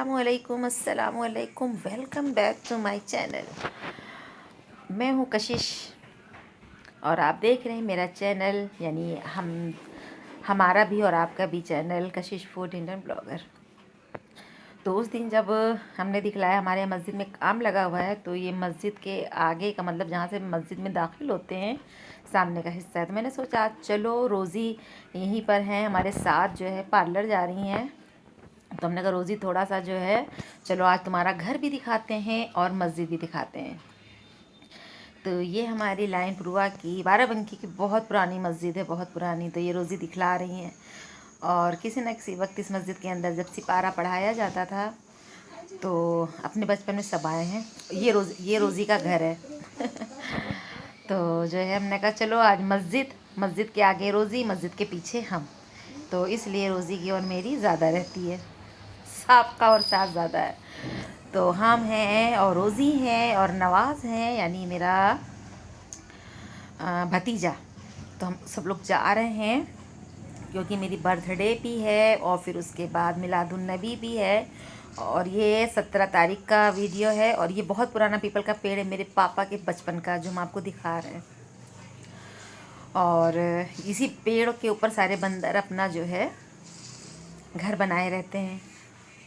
अस्सलामुअलैकुम welcome back to my channel. मैं हूँ कशिश और आप देख रहे हैं मेरा चैनल, यानी हमारा भी और आपका भी चैनल कशिश फूड इंडियन ब्लॉगर। तो उस दिन जब हमने दिखलाया हमारे यहाँ मस्जिद में काम लगा हुआ है, तो ये मस्जिद के आगे का मतलब जहाँ से मस्जिद में दाखिल होते हैं सामने का हिस्सा है। तो मैंने सोचा आज चलो रोज़ी यहीं पर हैं, हमारे साथ जो है पार्लर जा रही हैं। तो हमने कहा रोज़ी थोड़ा सा जो है चलो आज तुम्हारा घर भी दिखाते हैं और मस्जिद भी दिखाते हैं। तो ये हमारी लाइन पुरवा की बाराबंकी की बहुत पुरानी मस्जिद है, बहुत पुरानी। तो ये रोज़ी दिखला रही हैं। और किसी न किसी वक्त इस मस्जिद के अंदर जब सिपारा पढ़ाया जाता था तो अपने बचपन में सब आए हैं। ये रोज़ी का घर है। तो जो है हमने कहा चलो आज मस्जिद के आगे रोज़ी, मस्जिद के पीछे हम। तो इसलिए रोज़ी की और मेरी ज़्यादा रहती है, साफ का और साफ ज़्यादा है। तो हम हैं और रोज़ी हैं और नवाज़ हैं, यानी मेरा भतीजा। तो हम सब लोग जा रहे हैं क्योंकि मेरी बर्थडे भी है और फिर उसके बाद मिलादुन्नबी भी है। और ये 17 तारीख का वीडियो है और ये बहुत पुराना पीपल का पेड़ है मेरे पापा के बचपन का, जो हम आपको दिखा रहे हैं। और इसी पेड़ के ऊपर सारे बंदर अपना जो है घर बनाए रहते हैं।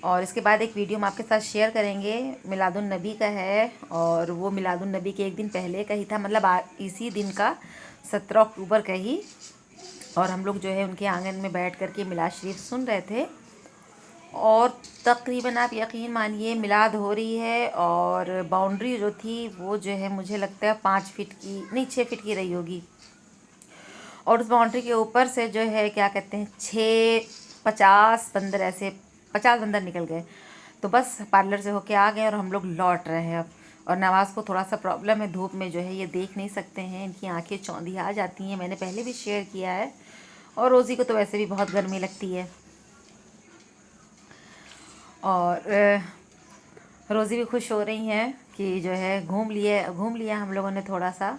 और इसके बाद एक वीडियो हम आपके साथ शेयर करेंगे, मिलादुन्नबी का है। और वो मिलादुन्नबी के एक दिन पहले का ही था, मतलब इसी दिन का 17 अक्टूबर का ही। और हम लोग जो है उनके आंगन में बैठ कर के मिलाद शरीफ सुन रहे थे। और तकरीबन आप यकीन मानिए मिलाद हो रही है और बाउंड्री जो थी वो जो है मुझे लगता है 5 फीट की नहीं 6 फीट की रही होगी। और उस बाउंड्री के ऊपर से जो है क्या कहते हैं 50 बंदर, ऐसे 50 बंदर निकल गए। तो बस पार्लर से होके आ गए और हम लोग लौट रहे हैं अब। और नवाज़ को थोड़ा सा प्रॉब्लम है, धूप में जो है ये देख नहीं सकते हैं, इनकी आंखें चौंधी आ जाती हैं, मैंने पहले भी शेयर किया है। और रोज़ी को तो वैसे भी बहुत गर्मी लगती है। और रोज़ी भी खुश हो रही हैं कि जो है घूम लिया हम लोगों ने थोड़ा सा।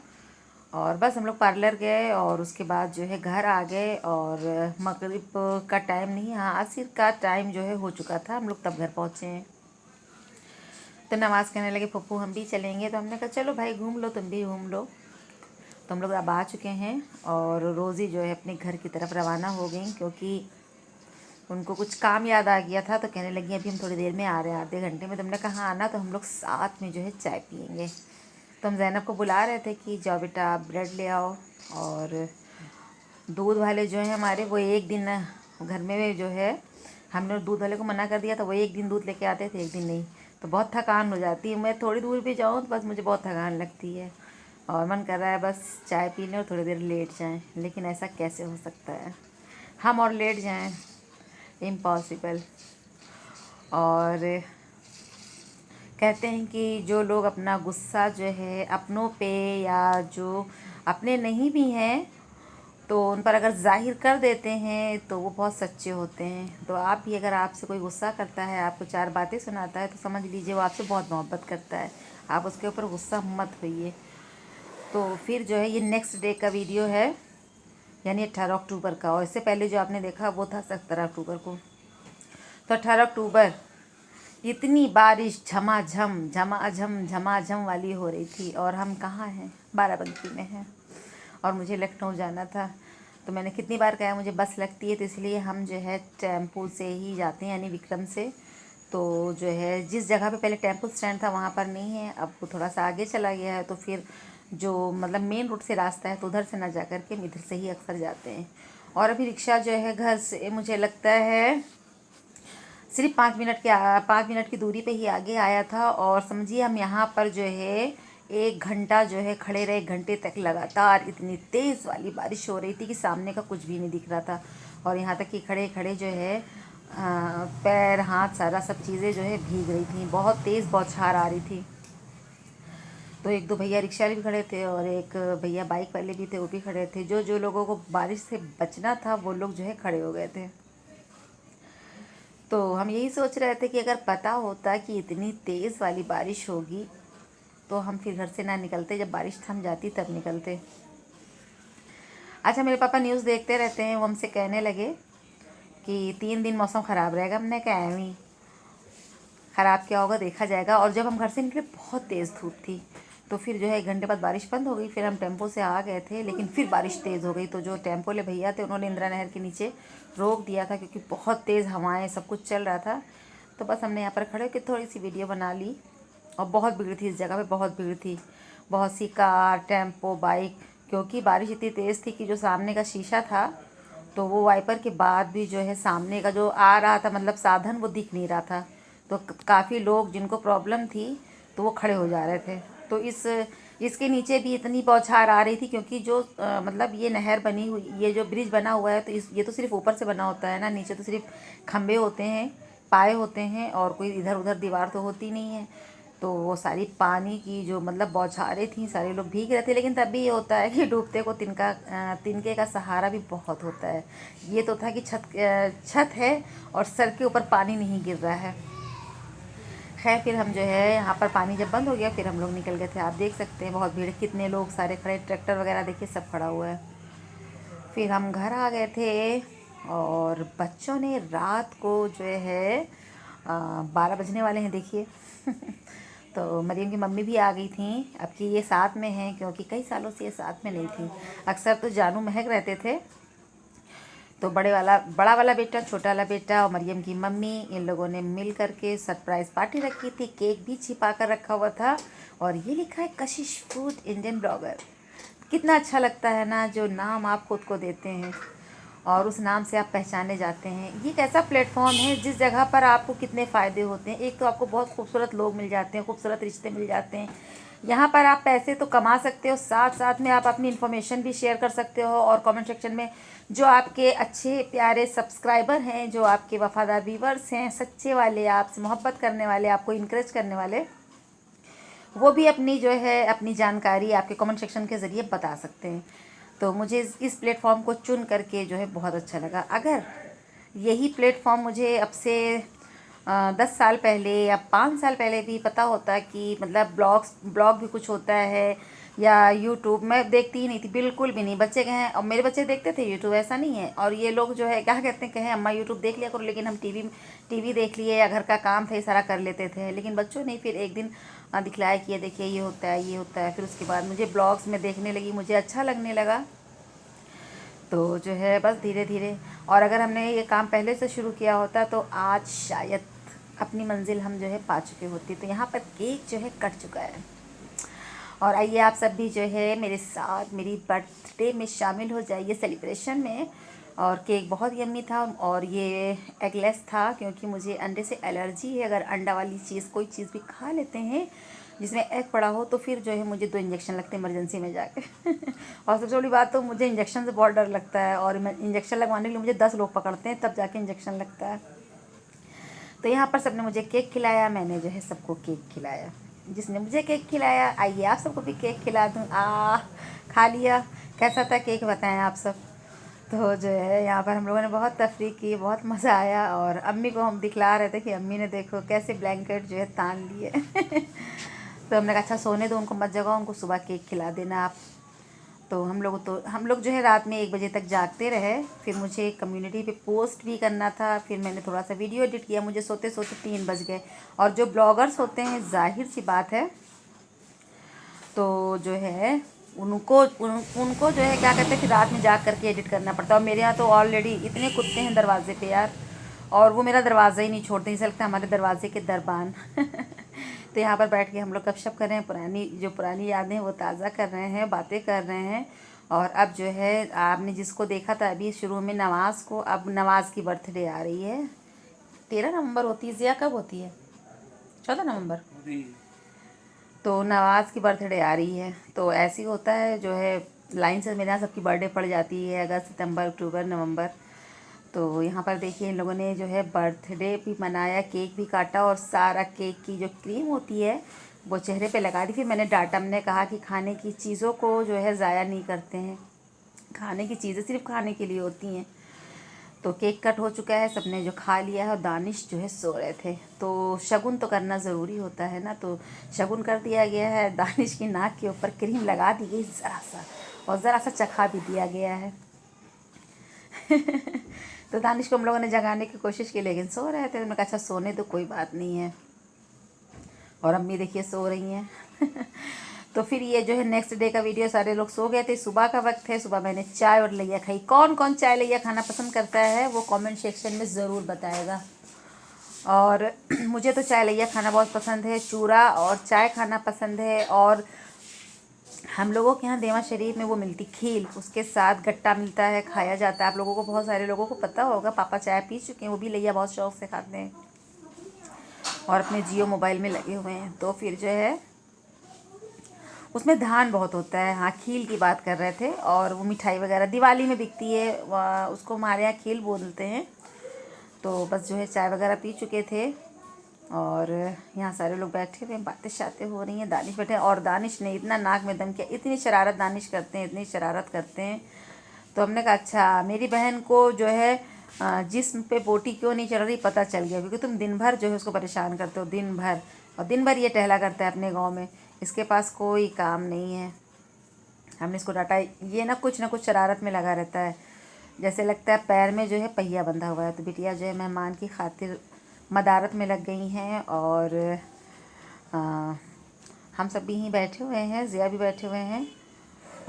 और बस हम लोग पार्लर गए और उसके बाद जो है घर आ गए। और मगरिब का टाइम नहीं, हाँ असर का टाइम जो है हो चुका था, हम लोग तब घर पहुँचे हैं। तो नवाज़ कहने लगे पप्पू हम भी चलेंगे। तो हमने कहा चलो भाई घूम लो, तुम भी घूम लो। तो हम लोग अब आ चुके हैं और रोज़ी जो है अपने घर की तरफ रवाना हो गई, क्योंकि उनको कुछ काम याद आ गया था। तो कहने लगी अभी हम थोड़ी देर में आ रहे हैं, आधे घंटे में। तो हमने कहा आना, तो हम लोग साथ में जो है चाय पियेंगे। तो हम ज़ैनब को बुला रहे थे कि जाओ बेटा आप ब्रेड ले आओ। और दूध वाले जो है हमारे, वो एक दिन घर में जो है हमने दूध वाले को मना कर दिया था, वो एक दिन दूध लेके आते थे, एक दिन नहीं। तो बहुत थकान हो जाती है, मैं थोड़ी दूर भी जाऊँ तो बस मुझे बहुत थकान लगती है और मन कर रहा है बस चाय पी लें और थोड़ी देर लेट जाएं। लेकिन ऐसा कैसे हो सकता है, हम और लेट जाएं, इम्पॉसिबल। और कहते हैं कि जो लोग अपना गुस्सा जो है अपनों पे, या जो अपने नहीं भी हैं, तो उन पर अगर ज़ाहिर कर देते हैं तो वो बहुत सच्चे होते हैं। तो आप भी अगर आपसे कोई गुस्सा करता है, आपको 4 बातें सुनाता है, तो समझ लीजिए वो आपसे बहुत मोहब्बत करता है, आप उसके ऊपर गुस्सा मत होइए। तो फिर जो है ये नेक्स्ट डे का वीडियो है, यानी 18 अक्टूबर का। और इससे पहले जो आपने देखा वो था 17 अक्टूबर को। तो 18 अक्टूबर इतनी बारिश झमाझम वाली हो रही थी। और हम कहाँ हैं, बाराबंकी में हैं और मुझे लखनऊ जाना था। तो मैंने कितनी बार कहा मुझे बस लगती है, तो इसलिए हम जो है टेम्पो से ही जाते हैं, यानी विक्रम से। तो जो है जिस जगह पे पहले टेम्पो स्टैंड था वहाँ पर नहीं है, अब वो थोड़ा सा आगे चला गया है। तो फिर जो मतलब मेन रोड से रास्ता है तो उधर से ना जा कर के इधर से ही अक्सर जाते हैं। और अभी रिक्शा जो है घर से मुझे लगता है सिर्फ 5 मिनट की दूरी पे ही आगे आया था। और समझिए हम यहाँ पर जो है 1 घंटा जो है खड़े रहे, 1 घंटे तक लगातार। इतनी तेज़ वाली बारिश हो रही थी कि सामने का कुछ भी नहीं दिख रहा था। और यहाँ तक कि खड़े खड़े जो है पैर हाथ सारा सब चीज़ें जो है भीग रही थी, बहुत तेज़ बौछार आ रही थी। तो 1-2 भैया रिक्शा वाले भी खड़े थे और एक भैया बाइक वाले भी थे, वो भी खड़े थे। जो लोगों को बारिश से बचना था वो लोग जो है खड़े हो गए थे। तो हम यही सोच रहे थे कि अगर पता होता कि इतनी तेज़ वाली बारिश होगी तो हम फिर घर से ना निकलते, जब बारिश थम जाती तब निकलते। अच्छा, मेरे पापा न्यूज़ देखते रहते हैं, वो हमसे कहने लगे कि 3 दिन मौसम ख़राब रहेगा। हमने कहा एवं ख़राब क्या होगा देखा जाएगा। और जब हम घर से निकले बहुत तेज़ धूप थी, तो फिर जो है 1 घंटे बाद बारिश बंद हो गई। फिर हम टेम्पो से आ गए थे, लेकिन फिर बारिश तेज़ हो गई। तो जो टेम्पो वाले भैया थे उन्होंने इंदिरा नहर के नीचे रोक दिया था, क्योंकि बहुत तेज़ हवाएं सब कुछ चल रहा था। तो बस हमने यहाँ पर खड़े होकर थोड़ी सी वीडियो बना ली। और बहुत भीड़ थी इस जगह पे, बहुत भीड़ थी, बहुत सी कार, टेम्पो, बाइक, क्योंकि बारिश इतनी तेज़ थी कि जो सामने का शीशा था तो वो वाइपर के बाद भी जो है सामने का जो आ रहा था मतलब साधन, वो दिख नहीं रहा था। तो काफ़ी लोग जिनको प्रॉब्लम थी तो वो खड़े हो जा रहे थे। तो इसके नीचे भी इतनी बौछार आ रही थी, क्योंकि जो मतलब ये नहर बनी हुई, ये जो ब्रिज बना हुआ है, तो ये तो सिर्फ ऊपर से बना होता है ना, नीचे तो सिर्फ खंभे होते हैं, पाए होते हैं, और कोई इधर उधर दीवार तो होती नहीं है। तो वो सारी पानी की जो मतलब बौछारें थी, सारे लोग भीग रहे थे। लेकिन तब भी ये होता है कि डूबते को तिनके का सहारा भी बहुत होता है। ये तो था कि छत है और सर के ऊपर पानी नहीं गिर रहा है। खैर फिर हम जो है यहाँ पर पानी जब बंद हो गया फिर हम लोग निकल गए थे। आप देख सकते हैं बहुत भीड़, कितने लोग सारे खड़े, ट्रैक्टर वगैरह देखिए सब खड़ा हुआ है। फिर हम घर आ गए थे और बच्चों ने रात को जो है 12 बजने वाले हैं देखिए तो मरीम की मम्मी भी आ गई थी। अब कि ये साथ में हैं, क्योंकि कई सालों से ये साथ में नहीं थी। अक्सर तो जानू महक रहते थे। तो बड़ा वाला बेटा, छोटा वाला बेटा और मरियम की मम्मी, इन लोगों ने मिल करके सरप्राइज़ पार्टी रखी थी। केक भी छिपा कर रखा हुआ था और ये लिखा है कशिश फूड इंडियन ब्लॉगर। कितना अच्छा लगता है ना, जो नाम आप खुद को देते हैं और उस नाम से आप पहचाने जाते हैं। ये एक ऐसा प्लेटफॉर्म है जिस जगह पर आपको कितने फ़ायदे होते हैं। एक तो आपको बहुत खूबसूरत लोग मिल जाते हैं, खूबसूरत रिश्ते मिल जाते हैं। यहाँ पर आप पैसे तो कमा सकते हो, साथ साथ में आप अपनी इन्फॉर्मेशन भी शेयर कर सकते हो। और कमेंट सेक्शन में जो आपके अच्छे प्यारे सब्सक्राइबर हैं, जो आपके वफ़ादार व्यूवर्स हैं, सच्चे वाले, आपसे मोहब्बत करने वाले, आपको इनकरेज करने वाले, वो भी अपनी जो है अपनी जानकारी आपके कमेंट सेक्शन के ज़रिए बता सकते हैं। तो मुझे इस प्लेटफॉर्म को चुन करके जो है बहुत अच्छा लगा। अगर यही प्लेटफॉर्म मुझे अब से 10 साल पहले या 5 साल पहले भी पता होता कि मतलब ब्लॉग भी कुछ होता है या यूट्यूब, मैं देखती ही नहीं थी, बिल्कुल भी नहीं। बच्चे कहें, और मेरे बच्चे देखते थे यूट्यूब, ऐसा नहीं है। और ये लोग जो है क्या कहते हैं, कहें अम्मा यूट्यूब देख लिया करो, लेकिन हम टीवी देख लिए या घर का काम था ये सारा कर लेते थे। लेकिन बच्चों ने फिर एक दिन दिखलाया कि ये देखिए ये होता है, ये होता है। फिर उसके बाद मुझे ब्लॉग्स में देखने लगी, मुझे अच्छा लगने लगा। तो जो है बस धीरे धीरे, और अगर हमने ये काम पहले से शुरू किया होता तो आज शायद अपनी मंजिल हम जो है पा चुके होती। तो यहाँ पर केक जो है कट चुका है। और आइए आप सब भी जो है मेरे साथ मेरी बर्थडे में शामिल हो जाइए सेलिब्रेशन में। और केक बहुत यम्मी था और ये एगलेस था, क्योंकि मुझे अंडे से एलर्जी है। अगर अंडा वाली चीज़ कोई चीज़ भी खा लेते हैं जिसमें एग पड़ा हो तो फिर जो है मुझे 2 इंजेक्शन लगते हैं इमरजेंसी में जाके और सबसे बड़ी बात तो मुझे इंजेक्शन से बहुत डर लगता है। और इंजेक्शन लगवाने के लिए मुझे 10 लोग पकड़ते हैं तब जाके इंजेक्शन लगता है। तो यहाँ पर सबने मुझे केक खिलाया, मैंने जो है सबको केक खिलाया। जिसने मुझे केक खिलाया, आइए आप सबको भी केक खिला दूँ। खा लिया। कैसा था केक बताएं आप सब। तो जो है यहाँ पर हम लोगों ने बहुत तफरीह की, बहुत मज़ा आया। और अम्मी को हम दिखला रहे थे कि अम्मी ने देखो कैसे ब्लैंकेट जो है तान लिए तो हमने कहा अच्छा सोने दो उनको, मत जगाओ उनको, सुबह केक खिला देना आप। तो हम लोग जो है रात में 1 बजे तक जागते रहे। फिर मुझे कम्युनिटी पे पोस्ट भी करना था, फिर मैंने थोड़ा सा वीडियो एडिट किया, मुझे सोते सोते 3 बज गए। और जो ब्लॉगर्स होते हैं, जाहिर सी बात है, तो जो है उनको जो है क्या कहते हैं, फिर रात में जाग करके एडिट करना पड़ता है। और मेरे यहाँ तो ऑलरेडी इतने कुत्ते हैं दरवाजे पे यार, और वो मेरा दरवाज़ा ही नहीं छोड़ते, ऐसा लगता है हमारे दरवाजे के दरबान तो यहाँ पर बैठ के हम लोग गपशप कर रहे हैं, पुरानी यादें वो ताज़ा कर रहे हैं, बातें कर रहे हैं। और अब जो है आपने जिसको देखा था अभी शुरू में नवाज़ को, अब नवाज़ की बर्थडे आ रही है। 13 नवंबर होती है, ज़िया कब होती है? 14 नवंबर। तो नवाज़ की बर्थडे आ रही है। तो ऐसे ही होता है जो है, लाइन से मेरे यहाँ सबकी बर्थडे पड़ जाती है अगस्त, सितंबर, अक्टूबर, नवंबर। तो यहाँ पर देखिए इन लोगों ने जो है बर्थडे भी मनाया, केक भी काटा और सारा केक की जो क्रीम होती है वो चेहरे पे लगा दी। फिर मैंने डांटा, हमने कहा कि खाने की चीज़ों को जो है ज़ाया नहीं करते हैं, खाने की चीज़ें सिर्फ खाने के लिए होती हैं। तो केक कट हो चुका है, सबने जो खा लिया है और दानिश जो है सो रहे थे। तो शगुन तो करना ज़रूरी होता है ना, तो शगुन कर दिया गया है। दानिश की नाक के ऊपर क्रीम लगा दी गई ज़रा सा, और ज़रा सा चखा भी दिया गया है तो दानिश को हम लोगों ने जगाने की कोशिश की, लेकिन सो रहे थे। तो मैं कहा अच्छा सोने तो कोई बात नहीं है। और अम्मी देखिए सो रही हैं। तो फिर ये जो है नेक्स्ट डे का वीडियो, सारे लोग सो गए थे, सुबह का वक्त है, सुबह मैंने चाय और लैया खाई। कौन कौन चाय लैया खाना पसंद करता है वो कमेंट सेक्शन में ज़रूर बताएगा। और मुझे तो चाय लैया खाना बहुत पसंद है, चूरा और चाय खाना पसंद है। और हम लोगों के यहाँ देवा शरीफ में वो मिलती खील, उसके साथ गट्टा मिलता है, खाया जाता है। आप लोगों को, बहुत सारे लोगों को पता होगा, पापा चाय पी चुके हैं, वो भी लैया बहुत शौक़ से खाते हैं और अपने जियो मोबाइल में लगे हुए हैं। तो फिर जो है उसमें धान बहुत होता है। हाँ, खील की बात कर रहे थे। और वो मिठाई वगैरह दिवाली में बिकती है, उसको हमारे यहाँ खील बोलते हैं। तो बस जो है चाय वगैरह पी चुके थे और यहाँ सारे लोग बैठे हुए, बातें शातें हो रही हैं। दानिश बैठे हैं और दानिश ने इतना नाक में दम किया, इतनी शरारत दानिश करते हैं, इतनी शरारत करते हैं। तो हमने कहा अच्छा, मेरी बहन को जो है जिस्म पे बोटी क्यों नहीं चढ़ रही पता चल गया, क्योंकि तुम दिन भर जो है उसको परेशान करते हो, दिन भर। और दिन भर ये टहला करता है अपने गाँव में, इसके पास कोई काम नहीं है। हमने इसको डांटा, ये ना कुछ शरारत में लगा रहता है, जैसे लगता है पैर में जो है पहिया बंधा हुआ है। तो बिटिया जो है मेहमान की खातिर मदारत में लग गई हैं और हम सब भी यहीं बैठे हुए हैं, ज़िया भी बैठे हुए हैं।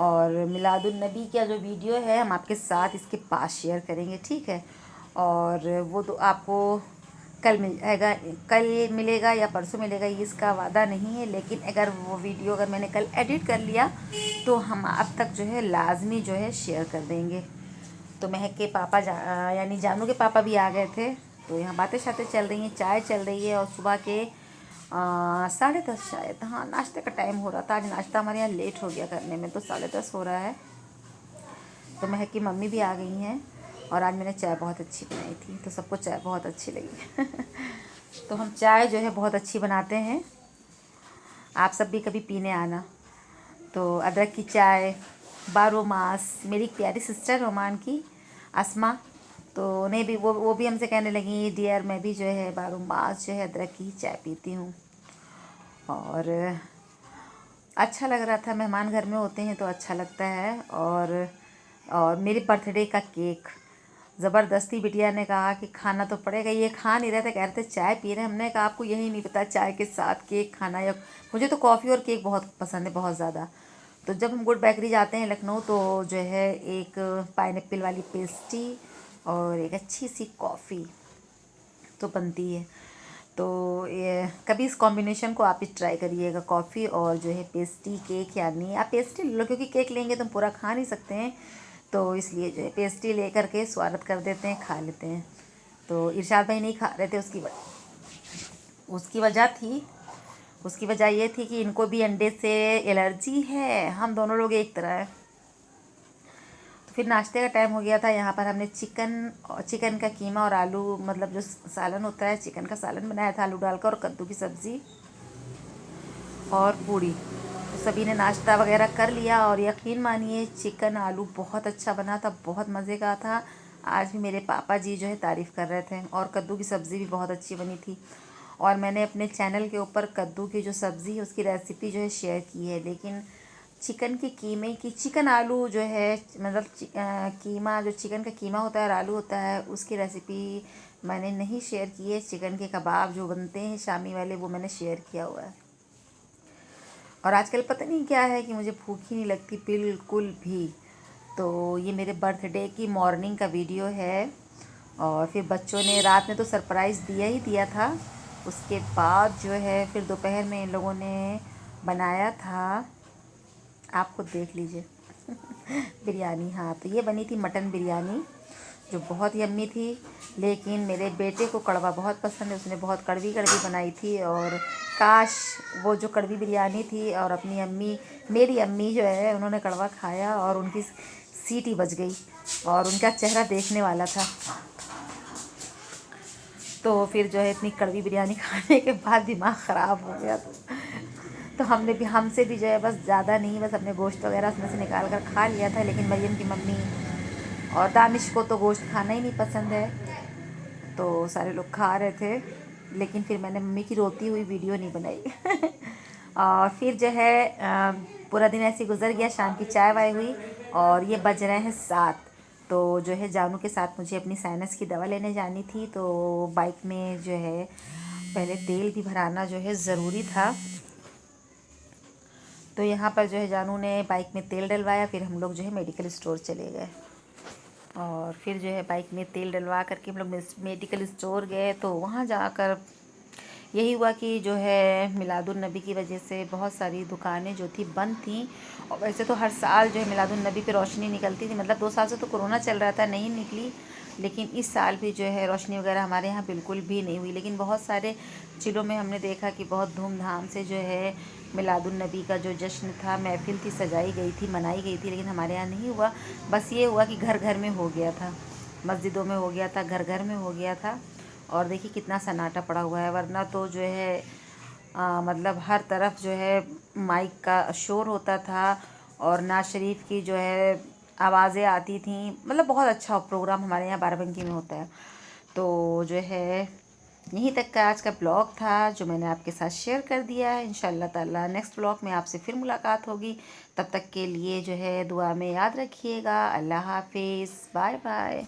और मिलादुन नबी का जो वीडियो है हम आपके साथ इसके पास शेयर करेंगे, ठीक है। और वो तो आपको कल मिल जाएगा, कल मिलेगा या परसों मिलेगा, ये इसका वादा नहीं है। लेकिन अगर वो वीडियो अगर मैंने कल एडिट कर लिया तो हम आप तक जो है लाजमी जो है शेयर कर देंगे। तो महक के पापा यानी जानू के पापा भी आ गए थे, तो यहाँ बातें शातें चल रही हैं, चाय चल रही है। और सुबह के 10:30 शायद, हाँ, नाश्ते का टाइम हो रहा था। आज नाश्ता हमारे यहाँ लेट हो गया करने में, तो 10:30 हो रहा है। तो महक की मम्मी भी आ गई हैं और आज मैंने चाय बहुत अच्छी बनाई थी, तो सबको चाय बहुत अच्छी लगी। तो हम चाय जो है बहुत अच्छी बनाते हैं, आप सब भी कभी पीने आना। तो अदरक की चाय बारोमास, मेरी प्यारी सिस्टर ओमान की अस्मा, तो उन्हें भी वो भी हमसे कहने लगी, डियर मैं भी जो है बारोमास जो है अदरक की चाय पीती हूँ। और अच्छा लग रहा था, मेहमान घर में होते हैं तो अच्छा लगता है। और मेरे बर्थडे का केक ज़बरदस्ती बिटिया ने कहा कि खाना तो पड़ेगा, ये खा नहीं रहे थे, कह रहे थे चाय पी रहे हैं। हमने कहा आपको यही नहीं पता चाय के साथ केक खाना, या मुझे तो कॉफ़ी और केक बहुत पसंद है, बहुत ज़्यादा। तो जब हम गुड बेकरी जाते हैं लखनऊ तो जो है एक पाइनएप्पल वाली पेस्ट्री और एक अच्छी सी कॉफ़ी तो बनती है। तो ये कभी इस कॉम्बिनेशन को आप ही ट्राई करिएगा, कॉफ़ी और जो है पेस्ट्री केक। यानी आप पेस्ट्री ले लो, क्योंकि केक लेंगे तो हम पूरा खा नहीं सकते हैं, तो इसलिए जो है पेस्ट्री ले करके स्वागत कर देते हैं, खा लेते हैं। तो इरशाद भाई नहीं खा रहे थे, उसकी वजह ये थी कि इनको भी अंडे से एलर्जी है, हम दोनों लोग एक तरह है। तो फिर नाश्ते का टाइम हो गया था। यहाँ पर हमने चिकन का कीमा और आलू, मतलब जो सालन होता है, चिकन का सालन बनाया था आलू डालकर, और कद्दू की सब्ज़ी और पूड़ी। तो सभी ने नाश्ता वगैरह कर लिया और यकीन मानिए चिकन आलू बहुत अच्छा बना था, बहुत मज़े का था। आज भी मेरे पापा जी जो है तारीफ़ कर रहे थे। और कद्दू की सब्ज़ी भी बहुत अच्छी बनी थी। और मैंने अपने चैनल के ऊपर कद्दू की जो सब्ज़ी है उसकी रेसिपी जो है शेयर की है, लेकिन चिकन के कीमे की, चिकन आलू जो है, मतलब कीमा, जो चिकन का कीमा होता है और आलू होता है, उसकी रेसिपी मैंने नहीं शेयर की है। चिकन के कबाब जो बनते हैं शामी वाले, वो मैंने शेयर किया हुआ है। और आजकल पता नहीं क्या है कि मुझे भूख ही नहीं लगती बिल्कुल भी। तो ये मेरे बर्थडे की मॉर्निंग का वीडियो है। और फिर बच्चों ने रात में तो सरप्राइज़ दिया ही दिया था, उसके बाद जो है फिर दोपहर में इन लोगों ने बनाया था, आपको देख लीजिए। बिरयानी, हाँ, तो ये बनी थी मटन बिरयानी जो बहुत यम्मी थी। लेकिन मेरे बेटे को कड़वा बहुत पसंद है, उसने बहुत कड़वी बनाई थी। और काश वो जो कड़वी बिरयानी थी और अपनी अम्मी, मेरी अम्मी जो है, उन्होंने कड़वा खाया और उनकी सीटी बज गई और उनका चेहरा देखने वाला था। तो फिर जो है इतनी कड़वी बिरयानी खाने के बाद दिमाग ख़राब हो गया। तो हमसे भी जो है बस ज़्यादा नहीं, बस अपने गोश्त वगैरह उसमें से निकाल कर खा लिया था। लेकिन मरियम की मम्मी और दानिश को तो गोश्त खाना ही नहीं पसंद है, तो सारे लोग खा रहे थे। लेकिन फिर मैंने मम्मी की रोती हुई वीडियो नहीं बनाई। और फिर जो है पूरा दिन ऐसे गुजर गया, शाम की चाय वाय हुई और ये बज रहे हैं 7। तो जो है जानू के साथ मुझे अपनी साइनस की दवा लेने जानी थी। तो बाइक में जो है पहले तेल भी भराना जो है ज़रूरी था। तो यहाँ पर जो है जानू ने बाइक में तेल डलवाया, फिर हम लोग जो है मेडिकल स्टोर चले गए। और फिर जो है बाइक में तेल डलवा करके हम लोग मेडिकल स्टोर गए। तो वहाँ जाकर यही हुआ कि जो है मिलादुन्नबी की वजह से बहुत सारी दुकानें जो थी बंद थी। और वैसे तो हर साल जो है मिलादुन्नबी पे रोशनी निकलती थी, मतलब 2 साल से तो कोरोना चल रहा था, नहीं निकली। लेकिन इस साल भी जो है रोशनी वगैरह हमारे यहाँ बिल्कुल भी नहीं हुई। लेकिन बहुत सारे ज़िलों में हमने देखा कि बहुत धूमधाम से जो है मिलादुन्नबी का जो जश्न था, महफ़िल थी, सजाई गई थी, मनाई गई थी। लेकिन हमारे यहाँ नहीं हुआ। बस ये हुआ कि घर घर में हो गया था, मस्जिदों में हो गया था, घर घर में हो गया था। और देखिए कितना सन्नाटा पड़ा हुआ है, वरना तो जो है मतलब हर तरफ जो है माइक का शोर होता था और नाज शरीफ की जो है आवाज़ें आती थीं। मतलब बहुत अच्छा प्रोग्राम हमारे यहाँ बाराबंकी में होता है। तो जो है यहीं तक का आज का ब्लॉग था जो मैंने आपके साथ शेयर कर दिया है। इंशाल्लाह ताला नेक्स्ट ब्लॉग में आपसे फिर मुलाकात होगी। तब तक के लिए जो है दुआ में याद रखिएगा। अल्लाह हाफिज़, बाय बाय।